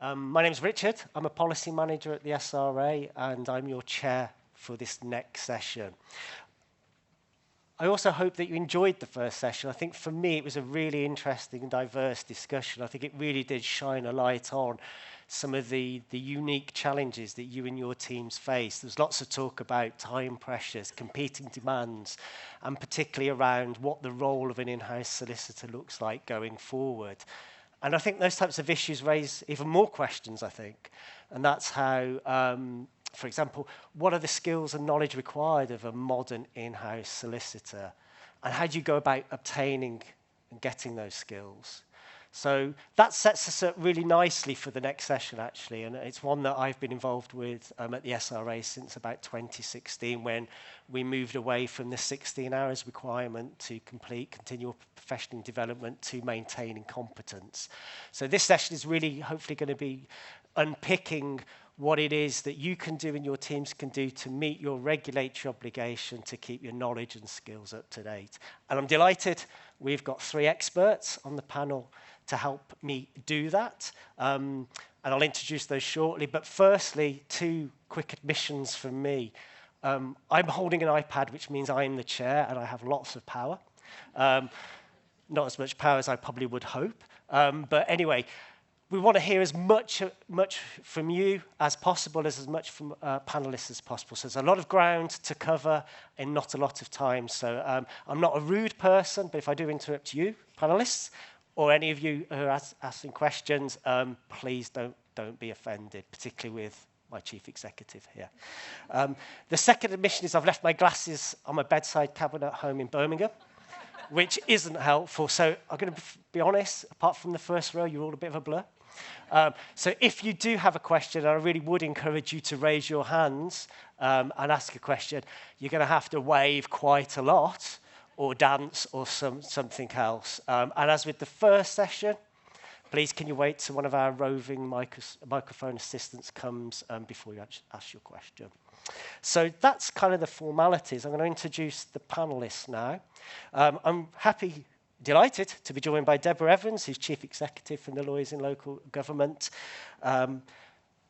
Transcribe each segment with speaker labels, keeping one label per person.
Speaker 1: My name's Richard. I'm a policy manager at the SRA, and I'm your chair for this next session. I also hope that you enjoyed the first session. I think for me it was a really interesting and diverse discussion. I think it really did shine a light on some of the unique challenges that you and your teams face. There's lots of talk about time pressures, competing demands, and particularly around what the role of an in-house solicitor looks like going forward. And I think those types of issues raise even more questions, I think. And that's how, for example, what are the skills and knowledge required of a modern in-house solicitor? And how do you go about obtaining and getting those skills? So that sets us up really nicely for the next session, actually. And it's one that I've been involved with at the SRA since about 2016, when we moved away from the 16 hours requirement to complete continual professional development to maintaining competence. So this session is really hopefully going to be unpicking what it is that you can do and your teams can do to meet your regulatory obligation to keep your knowledge and skills up to date. And I'm delighted we've got 3 experts on the panel to help me do that. And I'll introduce those shortly. But firstly, 2 quick admissions from me. I'm holding an iPad, which means I'm the chair and I have lots of power. Not as much power as I probably would hope. But anyway, we want to hear as much from you as possible, as much from panelists as possible. So there's a lot of ground to cover in not a lot of time. So I'm not a rude person, but if I do interrupt you, panelists, or any of you who are asking questions, please don't be offended, particularly with my chief executive here. The second admission is I've left my glasses on my bedside cabinet at home in Birmingham, which isn't helpful. So I'm going to be honest, apart from the first row, you're all a bit of a blur. So if you do have a question, I really would encourage you to raise your hands and ask a question. You're going to have to wave quite a lot, or dance, or something else. And as with the first session, please can you wait till one of our roving microphone assistants comes before you ask your question. So that's kind of the formalities. I'm going to introduce the panelists now. I'm delighted to be joined by Deborah Evans, who's Chief Executive from the Lawyers in Local Government.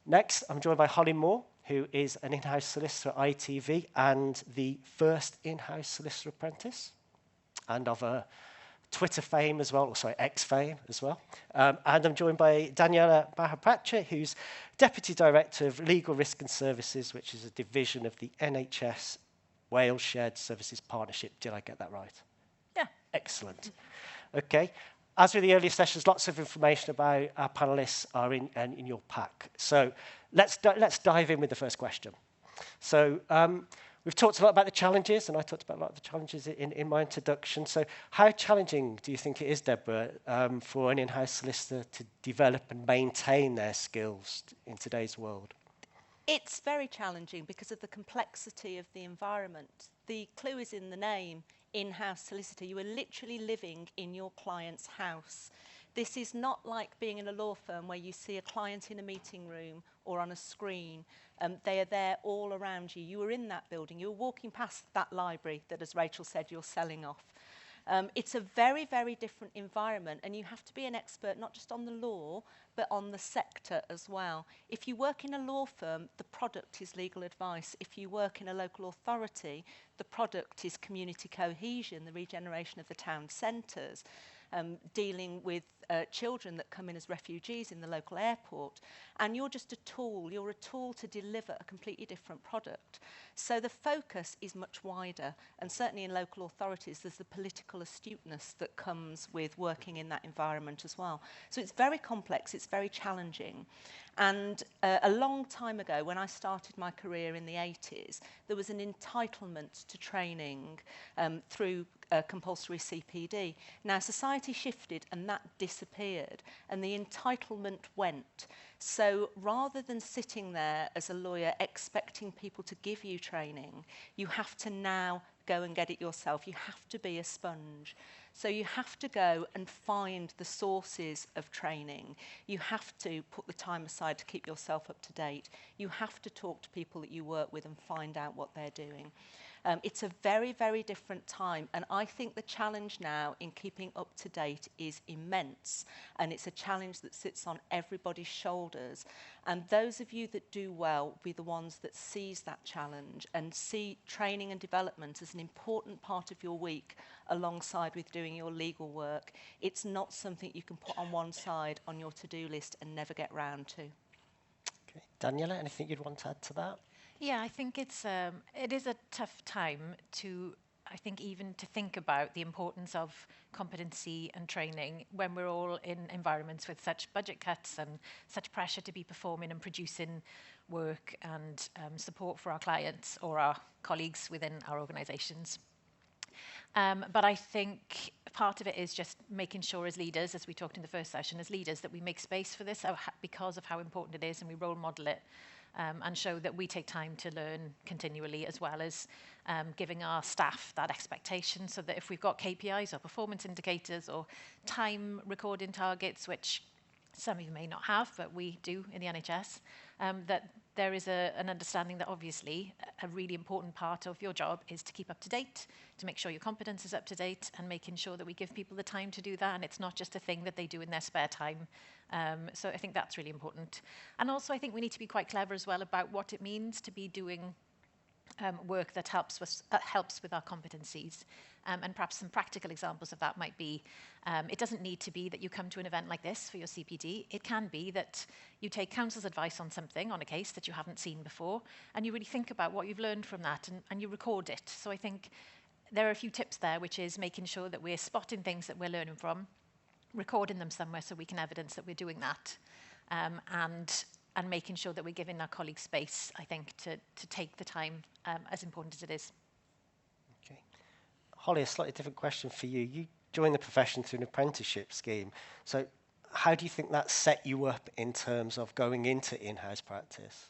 Speaker 1: Next, I'm joined by Holly Moore, who is an in-house solicitor at ITV and the first in-house solicitor apprentice, and of a Twitter fame as well, or sorry, X fame as well. And I'm joined by Daniela Mahapacha, who's Deputy Director of Legal Risk and Services, which is a division of the NHS Wales Shared Services Partnership. Did I get that right?
Speaker 2: Yeah.
Speaker 1: Excellent. Okay. As with the earlier sessions, lots of information about our panelists are in your pack. So let's dive in with the first question. So we've talked a lot about the challenges, and I talked about a lot of the challenges in my introduction. So how challenging do you think it is, Deborah, for an in-house solicitor to develop and maintain their skills in today's world?
Speaker 2: It's very challenging because of the complexity of the environment. The clue is in the name, in-house solicitor. You are literally living in your client's house. This is not like being in a law firm where you see a client in a meeting room or on a screen. They are there all around you. You are in that building. You're walking past that library that, as Rachel said, you're selling off. It's a very, very different environment, and you have to be an expert not just on the law, but on the sector as well. If you work in a law firm, the product is legal advice. If you work in a local authority, the product is community cohesion, the regeneration of the town centres, dealing with children that come in as refugees in the local airport. And you're just a tool. You're a tool to deliver a completely different product. So the focus is much wider. And certainly in local authorities, there's the political astuteness that comes with working in that environment as well. So it's very complex. It's very challenging. And a long time ago, when I started my career in the 80s, there was an entitlement to training through compulsory CPD. Now, society shifted and that disappeared, and the entitlement went. So rather than sitting there as a lawyer expecting people to give you training, you have to now go and get it yourself. You have to be a sponge. So you have to go and find the sources of training. You have to put the time aside to keep yourself up to date. You have to talk to people that you work with and find out what they're doing. It's a very, very different time, and I think the challenge now in keeping up to date is immense, and it's a challenge that sits on everybody's shoulders. And those of you that do well will be the ones that seize that challenge and see training and development as an important part of your week alongside with doing your legal work. It's not something you can put on one side on your to-do list and never get round to.
Speaker 1: Okay. Daniela, anything you'd want to add to that?
Speaker 3: Yeah, I think it is a tough time to, I think, even to think about the importance of competency and training when we're all in environments with such budget cuts and such pressure to be performing and producing work and support for our clients or our colleagues within our organisations. But I think part of it is just making sure as leaders, as we talked in the first session, as leaders, that we make space for this because of how important it is, and we role model it and show that we take time to learn continually, as well as giving our staff that expectation, so that if we've got KPIs or performance indicators or time recording targets, which some of you may not have, but we do in the NHS, that there is an understanding that obviously a really important part of your job is to keep up to date, to make sure your competence is up to date, and making sure that we give people the time to do that, and it's not just a thing that they do in their spare time. So I think that's really important. And also I think we need to be quite clever as well about what it means to be doing work that helps with our competencies. And perhaps some practical examples of that might be, it doesn't need to be that you come to an event like this for your CPD. It can be that you take counsel's advice on something, on a case that you haven't seen before, and you really think about what you've learned from that, and you record it. So I think there are a few tips there, which is making sure that we're spotting things that we're learning from, recording them somewhere so we can evidence that we're doing that, and making sure that we're giving our colleagues space, I think, to take the time, as important as it is.
Speaker 1: Okay. Holly, a slightly different question for you. You joined the profession through an apprenticeship scheme. So how do you think that set you up in terms of going into in-house practice?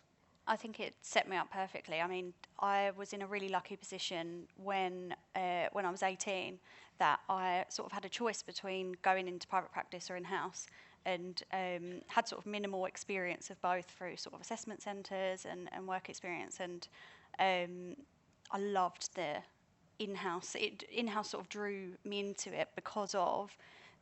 Speaker 4: I think it set me up perfectly. I mean, I was in a really lucky position when I was 18, that I sort of had a choice between going into private practice or in-house, and had sort of minimal experience of both through sort of assessment centres and work experience. And I loved the in-house. In-house sort of drew me into it because of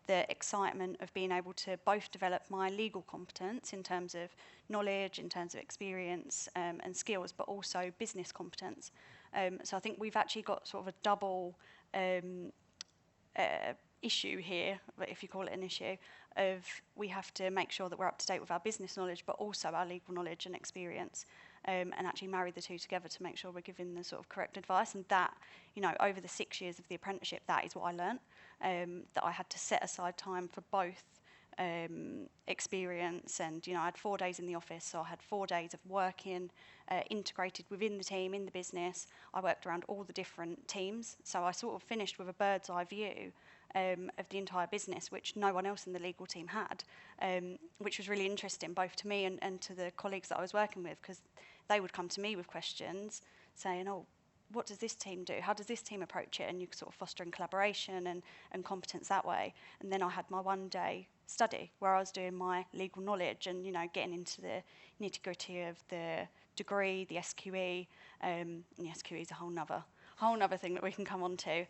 Speaker 4: the excitement of being able to both develop my legal competence in terms of knowledge, in terms of experience and skills, but also business competence. So I think we've actually got sort of a double issue here, if you call it an issue, of we have to make sure that we're up to date with our business knowledge, but also our legal knowledge and experience, and actually marry the two together to make sure we're giving the sort of correct advice. And that, you know, over the 6 years of the apprenticeship, that is what I learned, that I had to set aside time for both experience. And, you know, I had 4 days in the office, so I had 4 days of working integrated within the team, in the business. I worked around all the different teams, so I sort of finished with a bird's eye view of the entire business, which no one else in the legal team had, which was really interesting both to me and to the colleagues that I was working with, because they would come to me with questions saying, oh, what does this team do? How does this team approach it? And you sort of fostering collaboration and competence that way. And then I had my 1 day study where I was doing my legal knowledge and, you know, getting into the nitty-gritty of the degree, the SQE. And the SQE is a whole nother thing that we can come on to.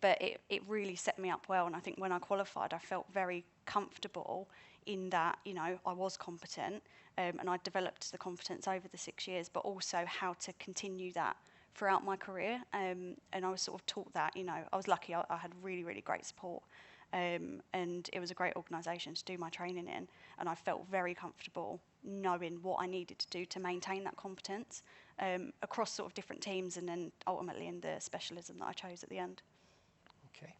Speaker 4: But it really set me up well, and I think when I qualified, I felt very comfortable in that, you know, I was competent, and I developed the competence over the 6 years, but also how to continue that throughout my career. And I was sort of taught that, you know, I was lucky, I had really, really great support, and it was a great organisation to do my training in, and I felt very comfortable knowing what I needed to do to maintain that competence across sort of different teams, and then ultimately in the specialism that I chose at the end.
Speaker 1: Okay.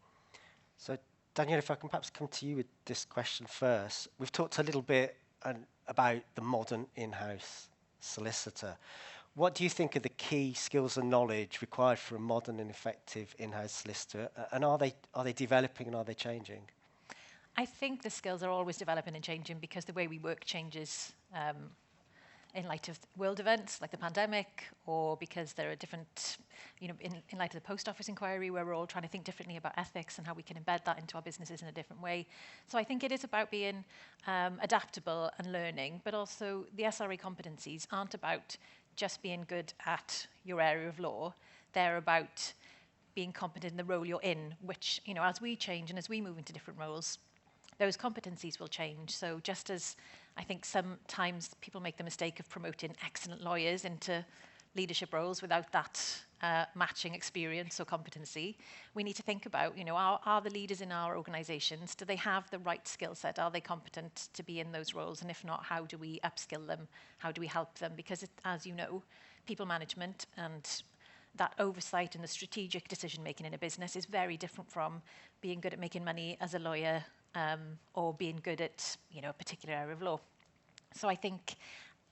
Speaker 1: So, Danielle, if I can perhaps come to you with this question first. We've talked a little bit about the modern in-house solicitor. What do you think are the key skills and knowledge required for a modern and effective in-house solicitor? And are they developing and are they changing?
Speaker 3: I think the skills are always developing and changing because the way we work changes in light of world events like the pandemic, or because there are different, you know, in light of the post office inquiry, where we're all trying to think differently about ethics and how we can embed that into our businesses in a different way. So I think it is about being adaptable and learning, but also the SRA competencies aren't about just being good at your area of law. They're about being competent in the role you're in, which, you know, as we change and as we move into different roles, those competencies will change. So just as I think sometimes people make the mistake of promoting excellent lawyers into leadership roles without that matching experience or competency, we need to think about, you know, are the leaders in our organizations, do they have the right skill set? Are they competent to be in those roles? And if not, how do we upskill them? How do we help them? Because as you know, people management and that oversight and the strategic decision making in a business is very different from being good at making money as a lawyer or being good at, you know, a particular area of law. So I think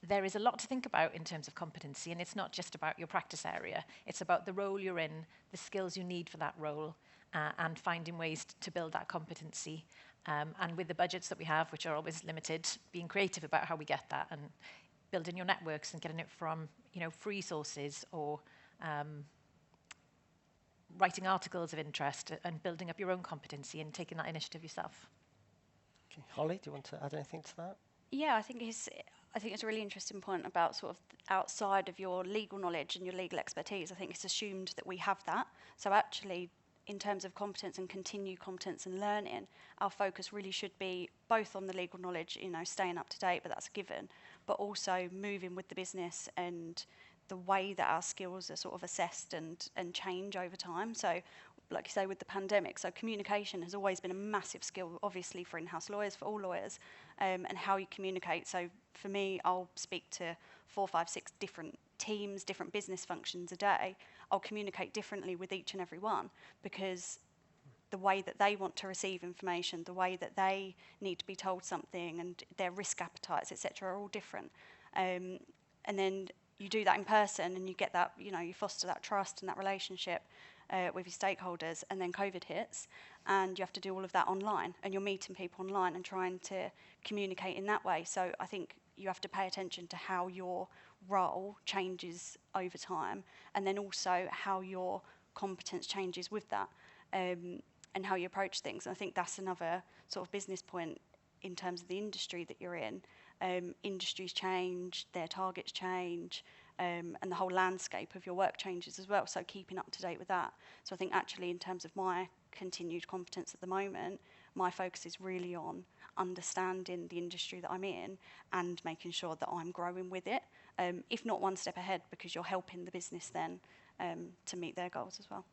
Speaker 3: there is a lot to think about in terms of competency, and it's not just about your practice area. It's about the role you're in, the skills you need for that role, and finding ways to build that competency. And with the budgets that we have, which are always limited, being creative about how we get that, and building your networks and getting it from, you know, free sources or writing articles of interest and building up your own competency and taking that initiative yourself.
Speaker 1: Okay. Holly, do you want to add anything to that?
Speaker 4: Yeah, I think it's a really interesting point about sort of outside of your legal knowledge and your legal expertise. I think it's assumed that we have that. So actually, in terms of competence and continued competence and learning, our focus really should be both on the legal knowledge, you know, staying up to date, but that's a given, but also moving with the business and the way that our skills are sort of assessed and change over time. So like you say, with the pandemic, so communication has always been a massive skill, obviously, for in-house lawyers, for all lawyers, and how you communicate. So for me, I'll speak to 4, 5, 6 different teams, different business functions a day. I'll communicate differently with each and every one because the way that they want to receive information, the way that they need to be told something and their risk appetites, etc., are all different. And then you do that in person and you get that, you know, you foster that trust and that relationship with your stakeholders, and then COVID hits and you have to do all of that online and you're meeting people online and trying to communicate in that way. So I think you have to pay attention to how your role changes over time and then also how your competence changes with that and how you approach things. And I think that's another sort of business point in terms of the industry that you're in. Industries change, their targets change, and the whole landscape of your work changes as well, so keeping up to date with that. So I think actually in terms of my continued competence at the moment, my focus is really on understanding the industry that I'm in and making sure that I'm growing with it, if not one step ahead, because you're helping the business then to meet their goals as well.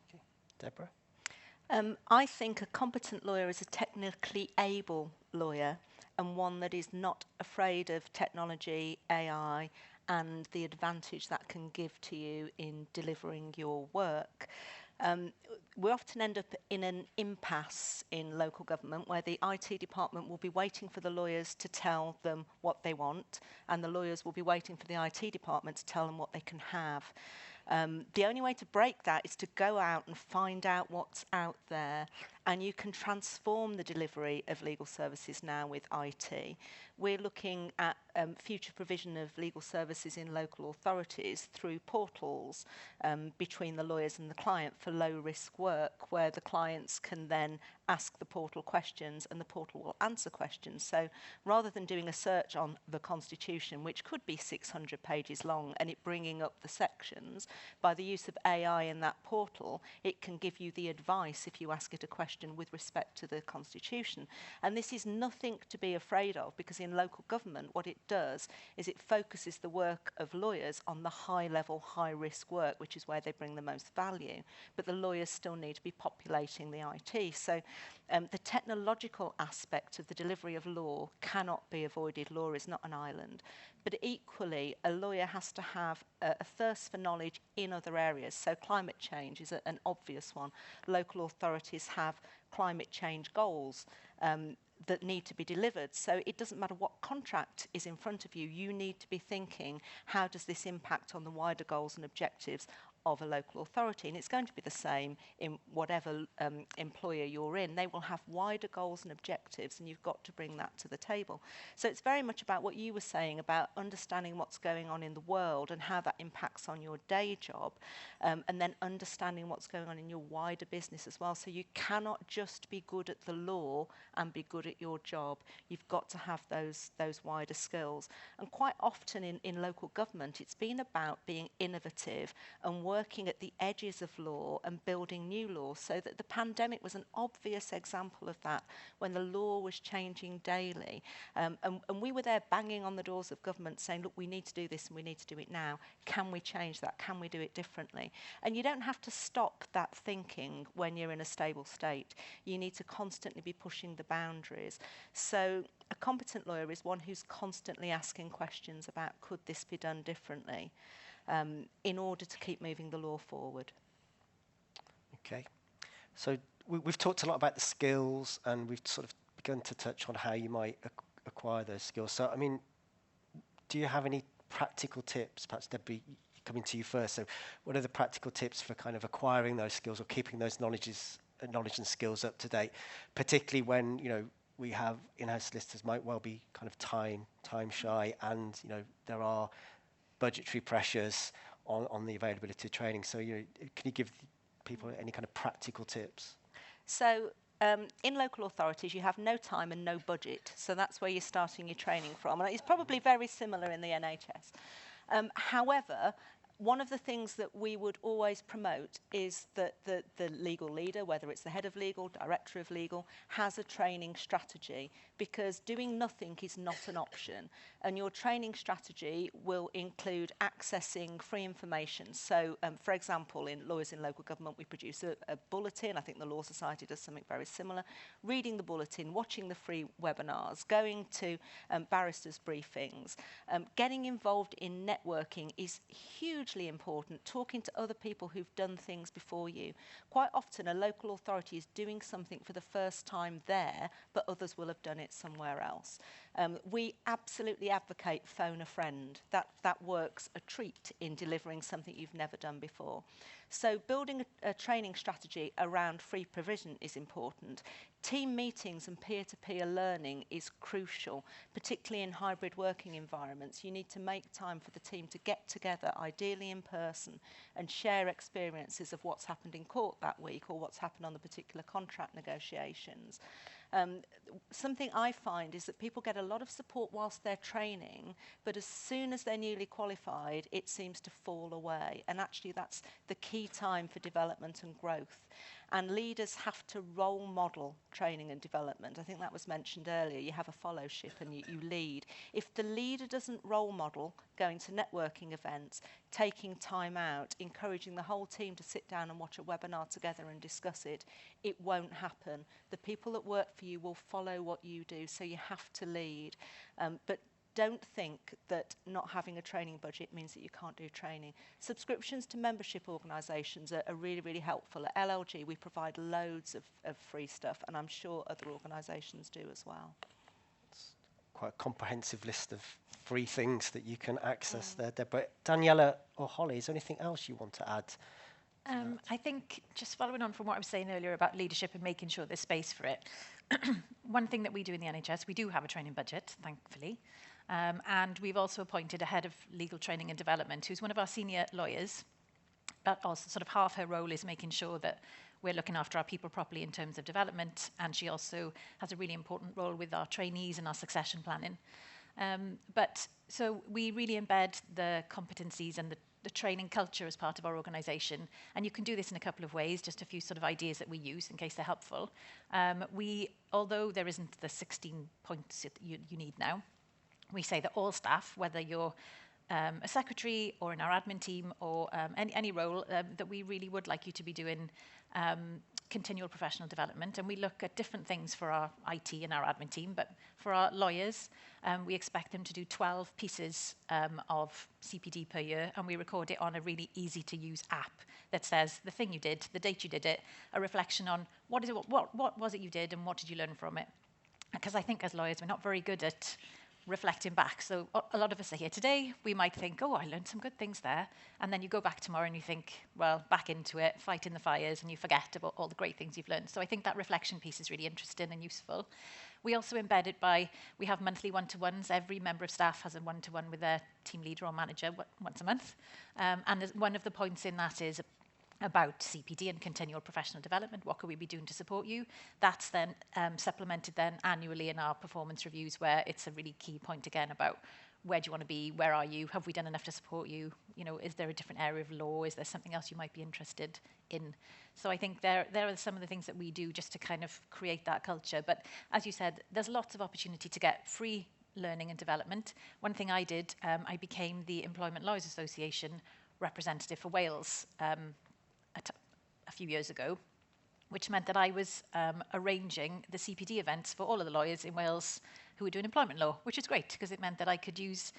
Speaker 1: Okay. Deborah?
Speaker 2: I think a competent lawyer is a technically able lawyer and one that is not afraid of technology, AI, and the advantage that can give to you in delivering your work. We often end up in an impasse in local government where the IT department will be waiting for the lawyers to tell them what they want, and the lawyers will be waiting for the IT department to tell them what they can have. The only way to break that is to go out and find out what's out there, and you can transform the delivery of legal services now with IT. We're looking at future provision of legal services in local authorities through portals between the lawyers and the client for low-risk work, where the clients can then ask the portal questions and the portal will answer questions. So rather than doing a search on the Constitution, which could be 600 pages long, and it bringing up the sections, by the use of AI in that portal, it can give you the advice if you ask it a question with respect to the Constitution. And this is nothing to be afraid of, because in local government, what it does is it focuses the work of lawyers on the high-level, high-risk work, which is where they bring the most value. But the lawyers still need to be populating the IT. So the technological aspect of the delivery of law cannot be avoided. Law is not an island. But equally, a lawyer has to have a thirst for knowledge in other areas. So climate change is an obvious one. Local authorities have climate change goals that need to be delivered. So it doesn't matter what contract is in front of you, you need to be thinking, how does this impact on the wider goals and objectives of a local authority, and it's going to be the same in whatever employer you're in. They will have wider goals and objectives, and you've got to bring that to the table. So it's very much about what you were saying about understanding what's going on in the world and how that impacts on your day job, and then understanding what's going on in your wider business as well. So you cannot just be good at the law and be good at your job. You've got to have those wider skills. And quite often in local government, it's been about being innovative and working at the edges of law and building new laws, so that the pandemic was an obvious example of that, when the law was changing daily. And we were there banging on the doors of government saying, look, we need to do this and we need to do it now. Can we change that? Can we do it differently? And you don't have to stop that thinking when you're in a stable state. You need to constantly be pushing the boundaries. So a competent lawyer is one who's constantly asking questions about, could this be done differently, in order to keep moving the law forward.
Speaker 1: Okay. So we've talked a lot about the skills, and we've sort of begun to touch on how you might acquire those skills. So, I mean, do you have any practical tips? Perhaps Debbie, coming to you first. So what are the practical tips for kind of acquiring those skills or keeping those knowledge and skills up to date, particularly when, you know, we have in-house solicitors might well be kind of time shy, and, you know, there are budgetary pressures on the availability of training. So, you know, can you give people any kind of practical tips?
Speaker 2: So in local authorities, you have no time and no budget. So that's where you're starting your training from. And it's probably very similar in the NHS. However, one of the things that we would always promote is that the legal leader, whether it's the head of legal, director of legal, has a training strategy, because doing nothing is not an option. And your training strategy will include accessing free information. So, for example, in Lawyers in Local Government, we produce a bulletin. I think the Law Society does something very similar. Reading the bulletin, watching the free webinars, going to barristers' briefings, getting involved in networking is hugely important. Talking to other people who've done things before you. Quite often a local authority is doing something for the first time there, but others will have done it somewhere else. We absolutely advocate phone a friend. That works a treat in delivering something you've never done before. So building a training strategy around free provision is important. Team meetings and peer-to-peer learning is crucial, particularly in hybrid working environments. You need to make time for the team to get together, ideally in person, and share experiences of what's happened in court that week or what's happened on the particular contract negotiations. Something I find is that people get a lot of support whilst they're training, but as soon as they're newly qualified, it seems to fall away. And actually that's the key time for development and growth. And leaders have to role model training and development. I think that was mentioned earlier. You have a fellowship and you lead. If the leader doesn't role model going to networking events, taking time out, encouraging the whole team to sit down and watch a webinar together and discuss it, it won't happen. The people that work for you will follow what you do, so you have to lead. But don't think that not having a training budget means that you can't do training. Subscriptions to membership organisations are really, really helpful. At LLG, we provide loads of free stuff, and I'm sure other organisations do as well.
Speaker 1: It's quite a comprehensive list of free things that you can access there, Deborah. Daniela or Holly, is there anything else you want to add?
Speaker 3: I think, just following on from what I was saying earlier about leadership and making sure there's space for it, one thing that we do in the NHS, we do have a training budget, thankfully. And we've also appointed a head of legal training and development, who's one of our senior lawyers, but also sort of half her role is making sure that we're looking after our people properly in terms of development, and she also has a really important role with our trainees and our succession planning. But so we really embed the competencies and the training culture as part of our organisation, and you can do this in a couple of ways, just a few sort of ideas that we use in case they're helpful. Although there isn't the 16 points that you need now, we say that all staff, whether you're a secretary or in our admin team or any role, that we really would like you to be doing continual professional development. And we look at different things for our IT and our admin team, but for our lawyers, we expect them to do 12 pieces of CPD per year, and we record it on a really easy to use app that says the thing you did, the date you did it, a reflection on what was it you did and what did you learn from it. Because I think as lawyers, we're not very good at reflecting back. So a lot of us are here today. We might think, oh, I learned some good things there. And then you go back tomorrow and you think, well, back into it, fighting the fires, and you forget about all the great things you've learned. So I think that reflection piece is really interesting and useful. We also embed it by, we have monthly one-to-ones. Every member of staff has a one-to-one with their team leader or manager once a month. And one of the points in that is about CPD and continual professional development. What could we be doing to support you? That's then supplemented then annually in our performance reviews, where it's a really key point again about where do you want to be, where are you, have we done enough to support you? You know, is there a different area of law? Is there something else you might be interested in? So I think there are some of the things that we do just to kind of create that culture. But as you said, there's lots of opportunity to get free learning and development. One thing I did, I became the Employment Lawyers Association representative for Wales a few years ago, which meant that I was arranging the CPD events for all of the lawyers in Wales who were doing employment law, which is great because it meant that I could use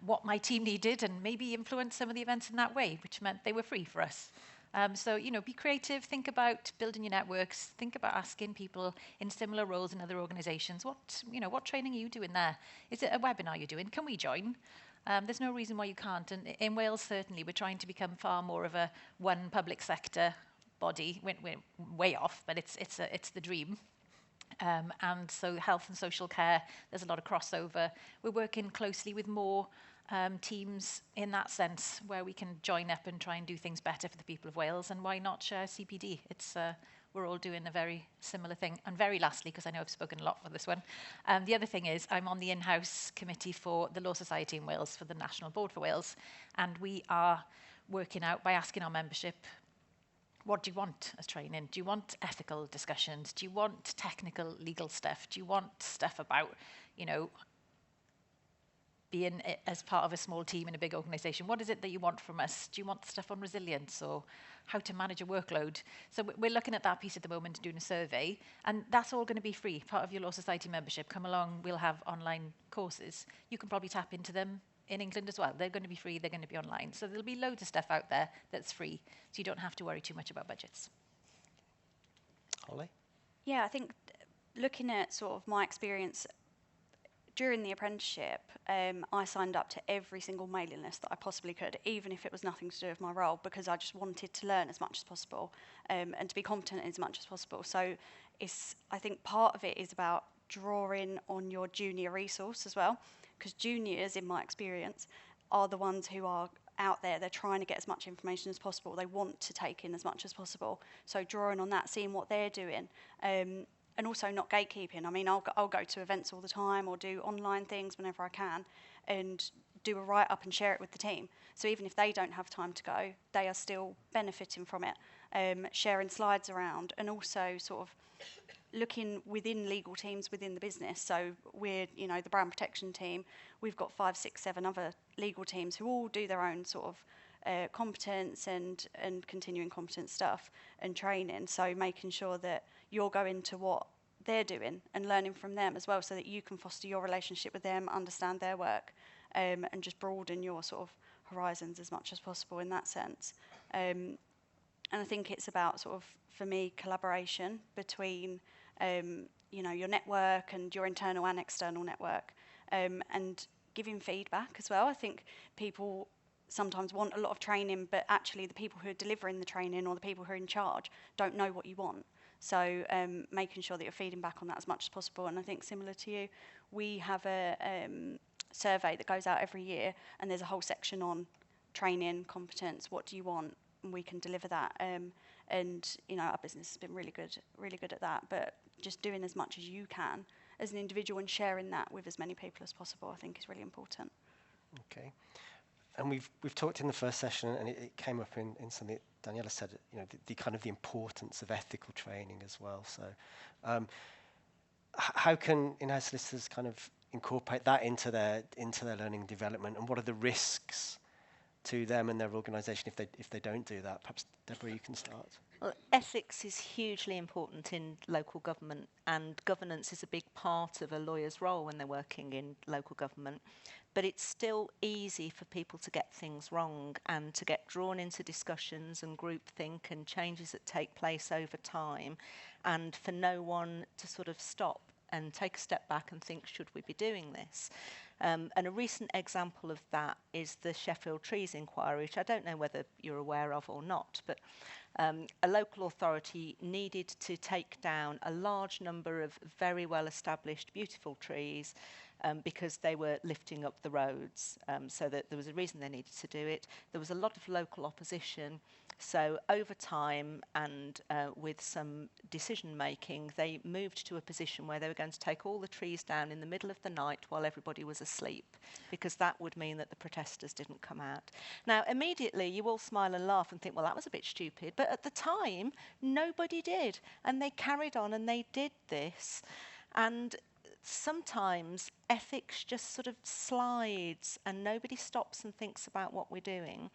Speaker 3: what my team needed and maybe influence some of the events in that way, which meant they were free for us. So, you know, be creative, think about building your networks, think about asking people in similar roles in other organisations, what training are you doing there? Is it a webinar you're doing? Can we join? There's no reason why you can't. And in Wales, certainly, we're trying to become far more of a one public sector body. We're way off, but it's the dream. And so health and social care, there's a lot of crossover. We're working closely with more teams in that sense, where we can join up and try and do things better for the people of Wales. And why not share CPD? We're all doing a very similar thing. And very lastly, because I know I've spoken a lot for this one, the other thing is I'm on the in-house committee for the Law Society in Wales, for the National Board for Wales. And we are working out by asking our membership, what do you want as training? Do you want ethical discussions? Do you want technical legal stuff? Do you want stuff about, you know, being as part of a small team in a big organisation? What is it that you want from us? Do you want stuff on resilience or how to manage a workload? So we're looking at that piece at the moment and doing a survey, and that's all going to be free, part of your Law Society membership. Come along, we'll have online courses. You can probably tap into them in England as well. They're going to be free, they're going to be online. So there'll be loads of stuff out there that's free, so you don't have to worry too much about budgets.
Speaker 1: Holly?
Speaker 4: Yeah, I think looking at sort of my experience during the apprenticeship, I signed up to every single mailing list that I possibly could, even if it was nothing to do with my role, because I just wanted to learn as much as possible and to be competent as much as possible. So I think part of it is about drawing on your junior resource as well, because juniors, in my experience, are the ones who are out there. They're trying to get as much information as possible. They want to take in as much as possible. So drawing on that, seeing what they're doing, and also not gatekeeping. I mean, I'll go to events all the time or do online things whenever I can and do a write-up and share it with the team. So even if they don't have time to go, they are still benefiting from it, sharing slides around, and also sort of looking within legal teams within the business. So we're, you know, the brand protection team. We've got 5, 6, 7 other legal teams who all do their own sort of competence and continuing competence stuff and training. So making sure that you're going to what they're doing and learning from them as well, so that you can foster your relationship with them, understand their work, and just broaden your sort of horizons as much as possible in that sense. And I think it's about sort of, for me, collaboration between you know, your network and your internal and external network, and giving feedback as well. I think people sometimes want a lot of training, but actually the people who are delivering the training or the people who are in charge don't know what you want. So making sure that you're feeding back on that as much as possible. And I think similar to you, we have a survey that goes out every year, and there's a whole section on training, competence, what do you want, and we can deliver that. And you know, our business has been really good at that. But just doing as much as you can as an individual and sharing that with as many people as possible, I think, is really important.
Speaker 1: Okay. And we've talked in the first session, and it came up in something that Daniela said, you know, the kind of the importance of ethical training as well. So how can in-house solicitors kind of incorporate that into their learning and development, and what are the risks to them and their organisation if they don't do that? Perhaps, Deborah, you can start.
Speaker 2: Well, ethics is hugely important in local government, and governance is a big part of a lawyer's role when they're working in local government. But it's still easy for people to get things wrong and to get drawn into discussions and groupthink and changes that take place over time, and for no one to sort of stop and take a step back and think, should we be doing this? And a recent example of that is the Sheffield Trees Inquiry, which I don't know whether you're aware of or not, but a local authority needed to take down a large number of very well established, beautiful trees because they were lifting up the roads. So that there was a reason they needed to do it. There was a lot of local opposition. So over time and with some decision making, they moved to a position where they were going to take all the trees down in the middle of the night while everybody was asleep, because that would mean that the protesters didn't come out. Now, immediately you all smile and laugh and think, well, that was a bit stupid. But at the time, nobody did. And they carried on and they did this. And sometimes ethics just sort of slides and nobody stops and thinks about what we're doing.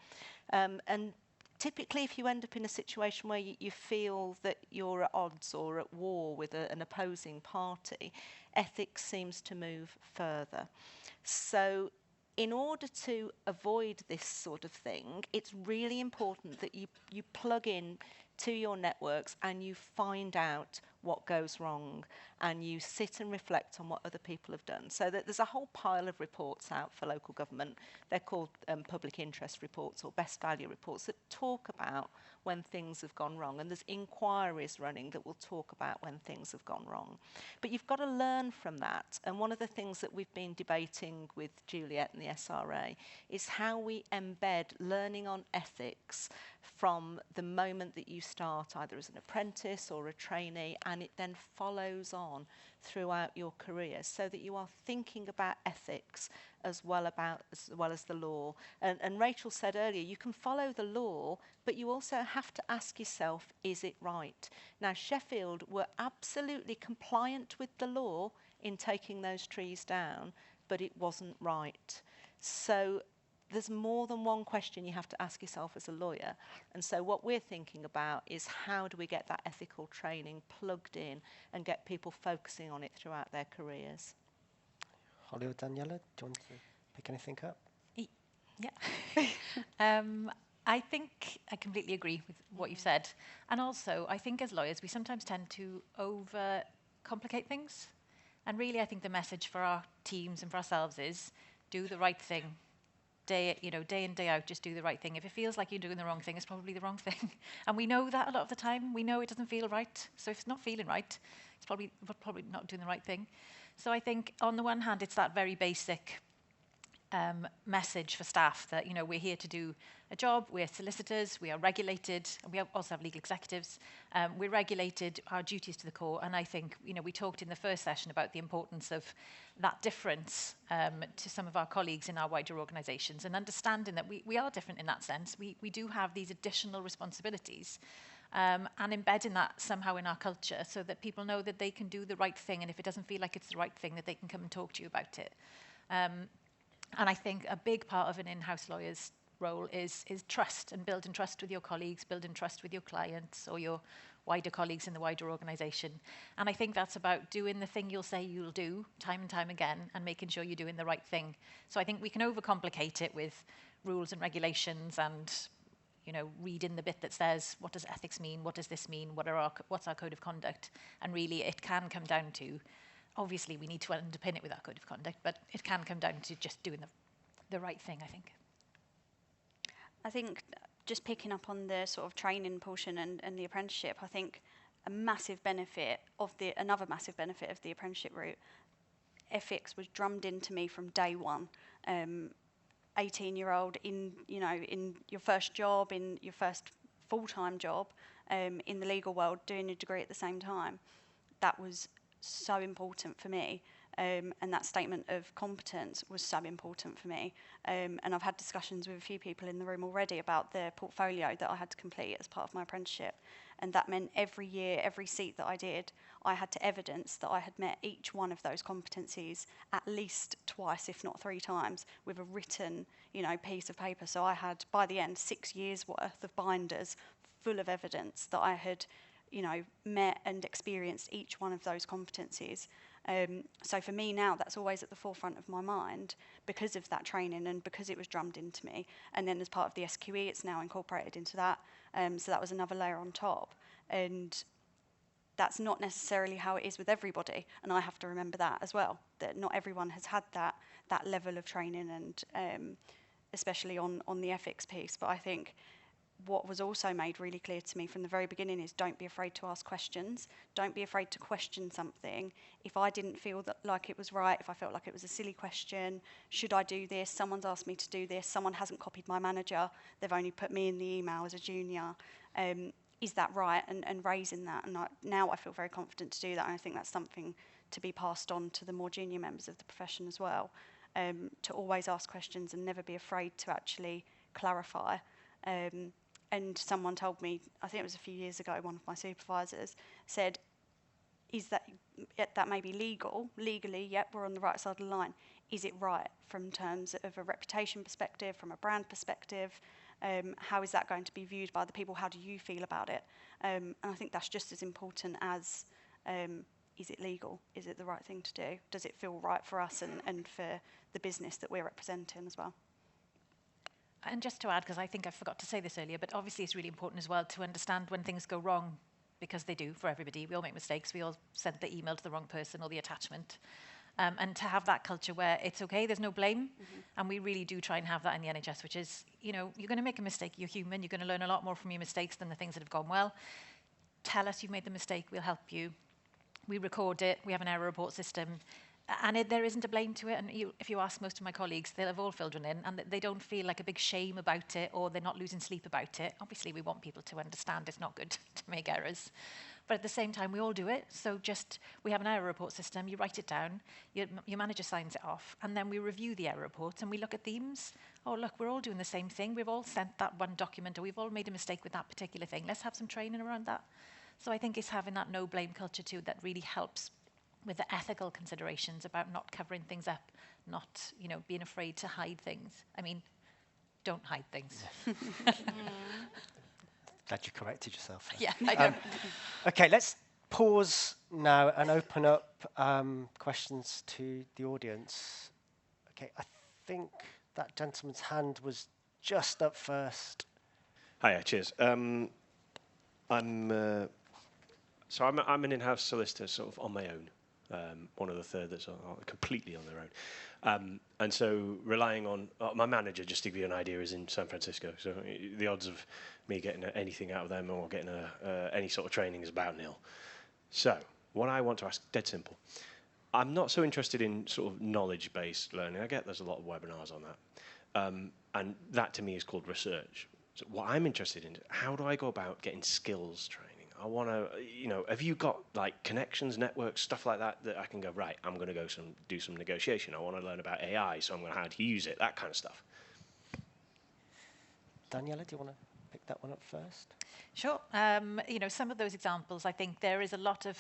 Speaker 2: And typically, if you end up in a situation where you feel that you're at odds or at war with an opposing party, ethics seems to move further. So in order to avoid this sort of thing, it's really important that you plug in to your networks and you find out what goes wrong and you sit and reflect on what other people have done. So that there's a whole pile of reports out for local government. They're called public interest reports or best value reports that talk about when things have gone wrong, and there's inquiries running that will talk about when things have gone wrong. But you've got to learn from that, and one of the things that we've been debating with Juliet and the SRA is how we embed learning on ethics from the moment that you start either as an apprentice or a trainee, and it then follows on throughout your career, so that you are thinking about ethics as well as the law. And Rachel said earlier, you can follow the law, but you also have to ask yourself, is it right? Now, Sheffield were absolutely compliant with the law in taking those trees down, but it wasn't right. So there's more than one question you have to ask yourself as a lawyer. And so what we're thinking about is, how do we get that ethical training plugged in and get people focusing on it throughout their careers?
Speaker 1: Holly or Daniela, do you want to pick anything up?
Speaker 3: Yeah. I think I completely agree with what you've said. And also, I think as lawyers, we sometimes tend to overcomplicate things. And really, I think the message for our teams and for ourselves is, do the right thing. Day in, day out, just do the right thing. If it feels like you're doing the wrong thing, it's probably the wrong thing. And we know that a lot of the time. We know it doesn't feel right. So if it's not feeling right, it's probably not doing the right thing. So I think on the one hand, it's that very basic message for staff that, we're here to do a job, we're solicitors, we are regulated, and we also have legal executives. We're regulated, our duties to the core, and I think, we talked in the first session about the importance of that difference to some of our colleagues in our wider organisations, and understanding that we are different in that sense. We do have these additional responsibilities, and embedding that somehow in our culture so that people know that they can do the right thing, and if it doesn't feel like it's the right thing, that they can come and talk to you about it. And I think a big part of an in-house lawyer's role is trust, and building trust with your colleagues, building trust with your clients or your wider colleagues in the wider organisation. And I think that's about doing the thing you'll say you'll do time and time again and making sure you're doing the right thing. So I think we can overcomplicate it with rules and regulations and, reading the bit that says, what does ethics mean? What does this mean? What's our code of conduct? And really it can come down to, obviously, we need to underpin it with our code of conduct, but it can come down to just doing the right thing, I think.
Speaker 4: I think just picking up on the sort of training portion and the apprenticeship, I think another massive benefit of the apprenticeship route, ethics was drummed into me from day one. 18-year-old in your first job, in your first full-time job, in the legal world, doing a degree at the same time. That was so important for me, and that statement of competence was so important for me, and I've had discussions with a few people in the room already about the portfolio that I had to complete as part of my apprenticeship, and that meant every year, every seat that I did, I had to evidence that I had met each one of those competencies at least twice, if not 3 times, with a written, piece of paper. So I had, by the end, 6 years worth of binders full of evidence that I had met and experienced each one of those competencies. So for me now, that's always at the forefront of my mind because of that training and because it was drummed into me. And then as part of the SQE, it's now incorporated into that. So that was another layer on top. And that's not necessarily how it is with everybody, and I have to remember that as well, that not everyone has had that level of training, and especially on the ethics piece. But I think what was also made really clear to me from the very beginning is don't be afraid to ask questions. Don't be afraid to question something. If I didn't feel that like it was right, if I felt like it was a silly question, should I do this? Someone's asked me to do this. Someone hasn't copied my manager. They've only put me in the email as a junior. Is that right? And raising that. And now I feel very confident to do that. And I think that's something to be passed on to the more junior members of the profession as well. To always ask questions and never be afraid to actually clarify. And someone told me, I think it was a few years ago, one of my supervisors said, is that may be legal? Legally, yep, we're on the right side of the line. Is it right from terms of a reputation perspective, from a brand perspective? How is that going to be viewed by the people? How do you feel about it? And I think that's just as important as, is it legal? Is it the right thing to do? Does it feel right for us and for the business that we're representing as well?
Speaker 3: And just to add, because I think I forgot to say this earlier, but obviously it's really important as well to understand when things go wrong, because they do for everybody. We all make mistakes. We all send the email to the wrong person or the attachment. And to have that culture where it's okay, there's no blame. And we really do try and have that in the NHS, which is, you know, you're going to make a mistake. You're human. You're going to learn a lot more from your mistakes than the things that have gone well. Tell us you've made the mistake. We'll help you. We record it. We have an error report system. And there isn't a blame to it. And if you ask most of my colleagues, they'll have all filled one in, and they don't feel like a big shame about it, or they're not losing sleep about it. Obviously, we want people to understand it's not good to make errors. But at the same time, we all do it. So we have an error report system. You write it down. Your manager signs it off. And then we review the error reports, and we look at themes. Oh, look, we're all doing the same thing. We've all sent that one document, or we've all made a mistake with that particular thing. Let's have some training around that. So I think it's having that no blame culture too that really helps with the ethical considerations about not covering things up, not, you know, being afraid to hide things. I mean, don't hide things.
Speaker 1: Glad you corrected yourself.
Speaker 3: Yeah, I know.
Speaker 1: Okay, let's pause now and open up questions to the audience. Okay, I think that gentleman's hand was just up first.
Speaker 5: Hiya, cheers. I'm an in-house solicitor, sort of on my own. One of the third that's completely on their own. And so relying on my manager, just to give you an idea, is in San Francisco. So the odds of me getting anything out of them or getting any sort of training is about nil. So what I want to ask, dead simple. I'm not so interested in sort of knowledge-based learning. I get there's a lot of webinars on that. And that to me is called research. So what I'm interested in is how do I go about getting skills training? I want to, you know, have you got like connections, networks, stuff like that I can go, right, I'm going to go do some negotiation. I want to learn about AI, so I'm going to how to use it, that kind of stuff.
Speaker 1: Daniela, do you want to pick that one up first?
Speaker 3: Sure. You know, some of those examples, I think there is a lot of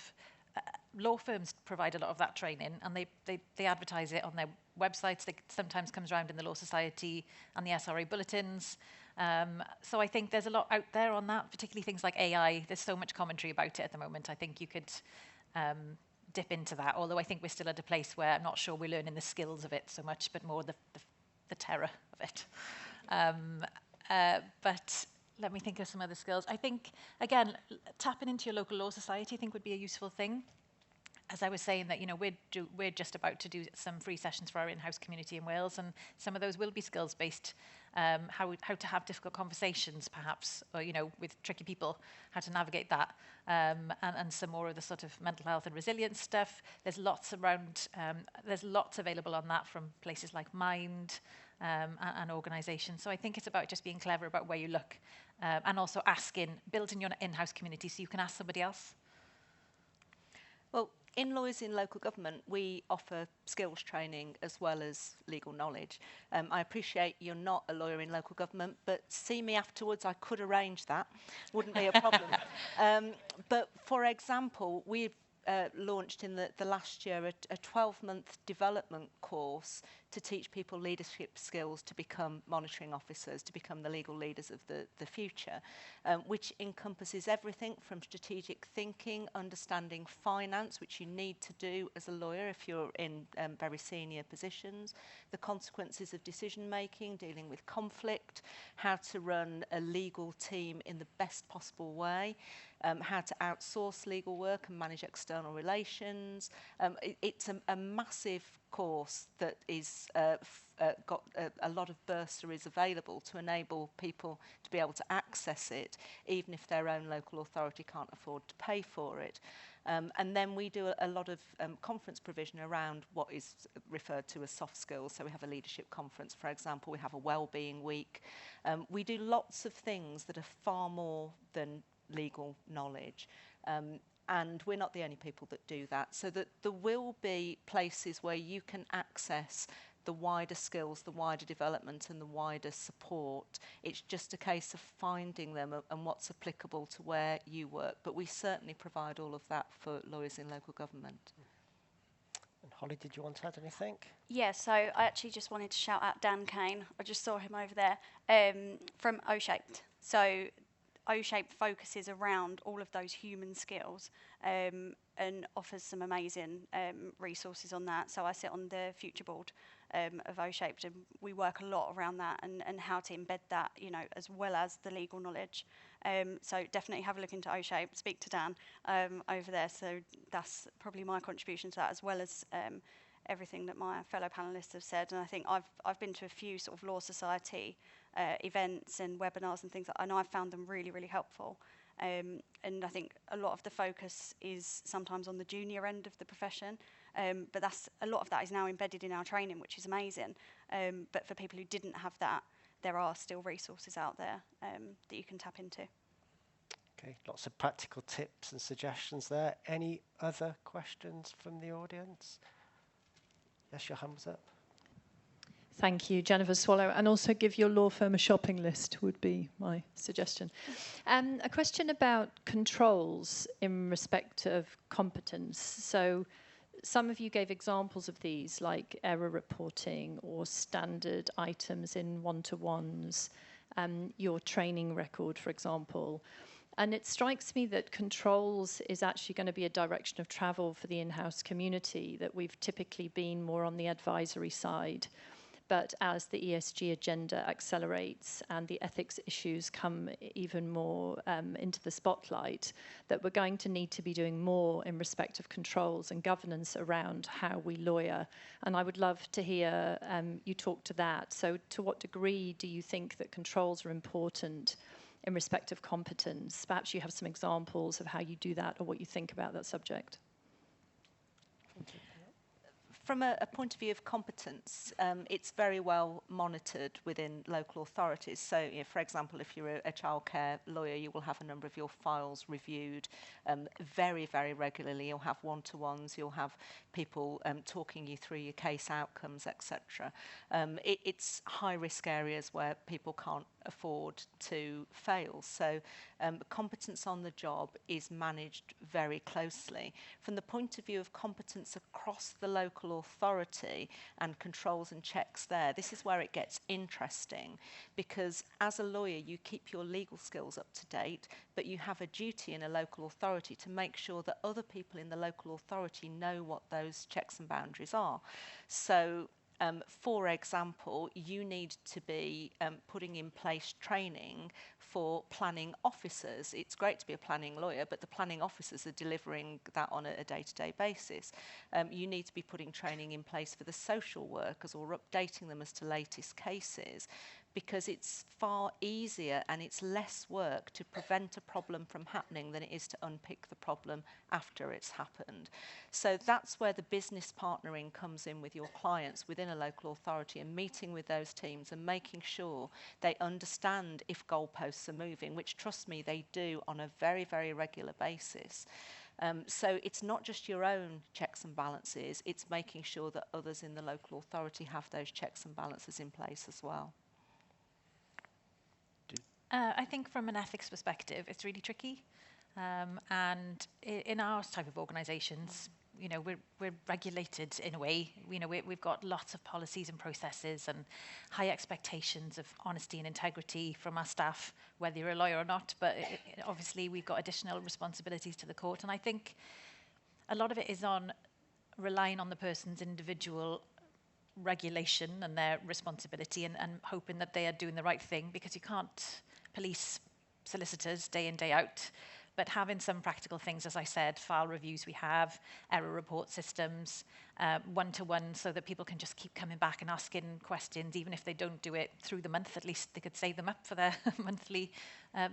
Speaker 3: law firms provide a lot of that training, and they advertise it on their websites. It sometimes comes around in the Law Society and the SRA bulletins. So I think there's a lot out there on that, particularly things like AI. There's so much commentary about it at the moment. I think you could dip into that, although I think we're still at a place where I'm not sure we're learning the skills of it so much, but more the terror of it. But let me think of some other skills. I think, again, tapping into your local law society I think would be a useful thing. As I was saying that, you know, we're just about to do some free sessions for our in-house community in Wales, and some of those will be skills-based, how to have difficult conversations, perhaps, or, you know, with tricky people, how to navigate that, and some more of the sort of mental health and resilience stuff. There's lots around, there's lots available on that from places like Mind and organisations. So I think it's about just being clever about where you look, and also building your in-house community so you can ask somebody else.
Speaker 2: Well, in Lawyers in Local Government, we offer skills training as well as legal knowledge. I appreciate you're not a lawyer in local government, but see me afterwards, I could arrange that. Wouldn't be a problem. But for example, we've launched in the last year a 12-month development course to teach people leadership skills to become monitoring officers, to become the legal leaders of the future, which encompasses everything from strategic thinking, understanding finance, which you need to do as a lawyer if you're in very senior positions, the consequences of decision making, dealing with conflict, how to run a legal team in the best possible way, how to outsource legal work and manage external relations. It's a massive course that is got a lot of bursaries available to enable people to be able to access it, even if their own local authority can't afford to pay for it. And then we do a lot of conference provision around what is referred to as soft skills. So we have a leadership conference, for example. We have a wellbeing week. We do lots of things that are far more than legal knowledge. And we're not the only people that do that. So that there will be places where you can access the wider skills, the wider development and the wider support. It's just a case of finding them and what's applicable to where you work. But we certainly provide all of that for lawyers in local government.
Speaker 1: And Holly, did you want to add anything?
Speaker 4: Yeah, so I actually just wanted to shout out Dan Kane. I just saw him over there from O-Shaped. So O-Shaped focuses around all of those human skills and offers some amazing resources on that. So I sit on the future board of O-Shaped, and we work a lot around that and how to embed that, you know, as well as the legal knowledge. So definitely have a look into O-Shaped, speak to Dan over there. So that's probably my contribution to that, as well as everything that my fellow panellists have said. And I think I've been to a few sort of law society events and webinars and things, and I've found them really, really helpful. And I think a lot of the focus is sometimes on the junior end of the profession, but a lot of that is now embedded in our training, which is amazing. But for people who didn't have that, there are still resources out there that you can tap into.
Speaker 1: Okay, lots of practical tips and suggestions there. Any other questions from the audience? Yes, your hand was up.
Speaker 6: Thank you, Jennifer Swallow. And also give your law firm a shopping list would be my suggestion. A question about controls in respect of competence. So some of you gave examples of these, like error reporting or standard items in one-to-ones, your training record, for example. And it strikes me that controls is actually going to be a direction of travel for the in-house community, that we've typically been more on the advisory side. But as the ESG agenda accelerates and the ethics issues come even more into the spotlight, that we're going to need to be doing more in respect of controls and governance around how we lawyer. And I would love to hear you talk to that. So to what degree do you think that controls are important in respect of competence? Perhaps you have some examples of how you do that or what you think about that subject.
Speaker 2: From a point of view of competence, it's very well monitored within local authorities. So, you know, for example, if you're a childcare lawyer, you will have a number of your files reviewed very, very regularly. You'll have one-to-ones, you'll have people talking you through your case outcomes, etc. It's high-risk areas where people can't afford to fail. So competence on the job is managed very closely. From the point of view of competence across the local authority and controls and checks there, this is where it gets interesting, because as a lawyer you keep your legal skills up to date, but you have a duty in a local authority to make sure that other people in the local authority know what those checks and boundaries are. So for example, you need to be putting in place training for planning officers. It's great to be a planning lawyer, but the planning officers are delivering that on a day-to-day basis. You need to be putting training in place for the social workers or updating them as to latest cases, because it's far easier and it's less work to prevent a problem from happening than it is to unpick the problem after it's happened. So that's where the business partnering comes in with your clients within a local authority, and meeting with those teams and making sure they understand if goalposts are moving, which, trust me, they do on a very, very regular basis. So it's not just your own checks and balances, it's making sure that others in the local authority have those checks and balances in place as well.
Speaker 3: I think from an ethics perspective, it's really tricky. And in our type of organisations, you know, we're regulated in a way. You know, we've got lots of policies and processes and high expectations of honesty and integrity from our staff, whether you're a lawyer or not. But obviously, we've got additional responsibilities to the court. And I think a lot of it is on relying on the person's individual regulation and their responsibility, and hoping that they are doing the right thing, because you can't police solicitors day in, day out. But having some practical things, as I said, file reviews we have, error report systems, one-to-one, so that people can just keep coming back and asking questions, even if they don't do it through the month. At least they could save them up for their monthly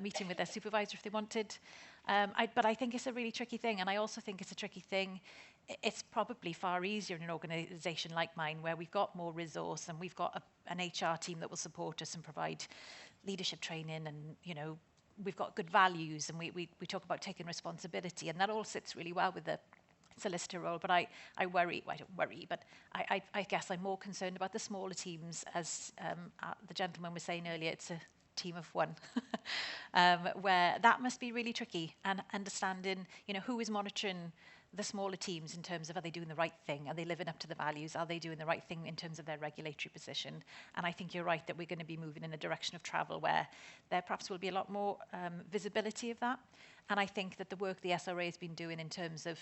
Speaker 3: meeting with their supervisor if they wanted. But I think it's a really tricky thing, and I also think it's a tricky thing. It's probably far easier in an organisation like mine, where we've got more resource and we've got an HR team that will support us and provide leadership training, and we've got good values, and we talk about taking responsibility, and that all sits really well with the solicitor role. But I worry, well, I don't worry, but I guess I'm more concerned about the smaller teams. As the gentleman was saying earlier, it's a team of one, where that must be really tricky, and understanding, who is monitoring the smaller teams in terms of, are they doing the right thing? Are they living up to the values? Are they doing the right thing in terms of their regulatory position? And I think you're right that we're going to be moving in a direction of travel where there perhaps will be a lot more visibility of that. And I think that the work the SRA has been doing in terms of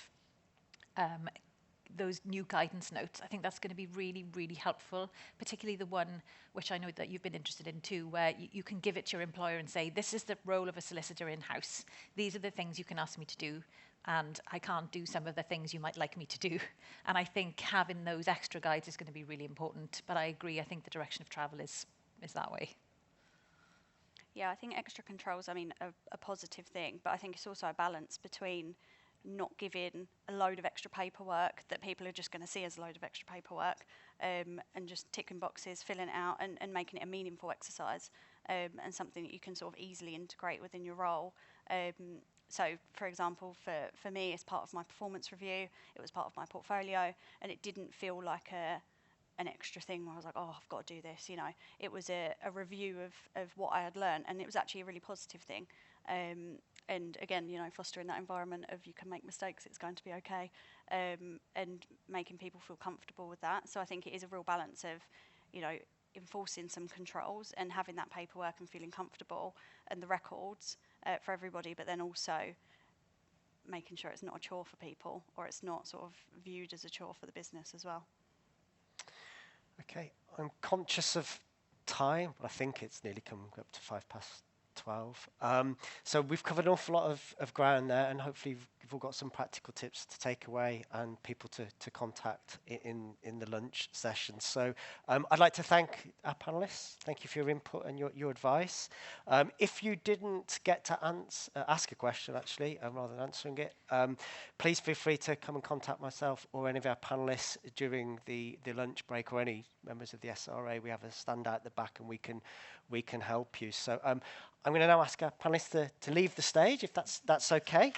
Speaker 3: those new guidance notes, I think that's going to be really, really helpful, particularly the one which I know that you've been interested in too, where you can give it to your employer and say, this is the role of a solicitor in-house. These are the things you can ask me to do, and I can't do some of the things you might like me to do. And I think having those extra guides is going to be really important. But I agree, I think the direction of travel is that way.
Speaker 4: Yeah, I think extra controls, a positive thing, but I think it's also a balance between not giving a load of extra paperwork that people are just going to see as a load of extra paperwork, and just ticking boxes, filling it out, and making it a meaningful exercise, and something that you can sort of easily integrate within your role. So, for example, for me, as part of my performance review, it was part of my portfolio, and it didn't feel like an extra thing where I was like, oh, I've got to do this. It was a review of what I had learned, and it was actually a really positive thing. And again, fostering that environment of you can make mistakes, it's going to be okay, and making people feel comfortable with that. So I think it is a real balance of, enforcing some controls and having that paperwork and feeling comfortable and the records for everybody, but then also making sure it's not a chore for people, or it's not sort of viewed as a chore for the business as well.
Speaker 1: Okay, I'm conscious of time, but I think it's nearly coming up to 12:05. So we've covered an awful lot of ground there, and hopefully you've all got some practical tips to take away and people to contact in the lunch session. So I'd like to thank our panellists. Thank you for your input and your advice. If you didn't get to ask a question, actually, rather than answering it, please feel free to come and contact myself or any of our panellists during the lunch break, or any members of the SRA. We have a stand out at the back, and we can help you. So I'm going to now ask our panellists to leave the stage, if that's okay.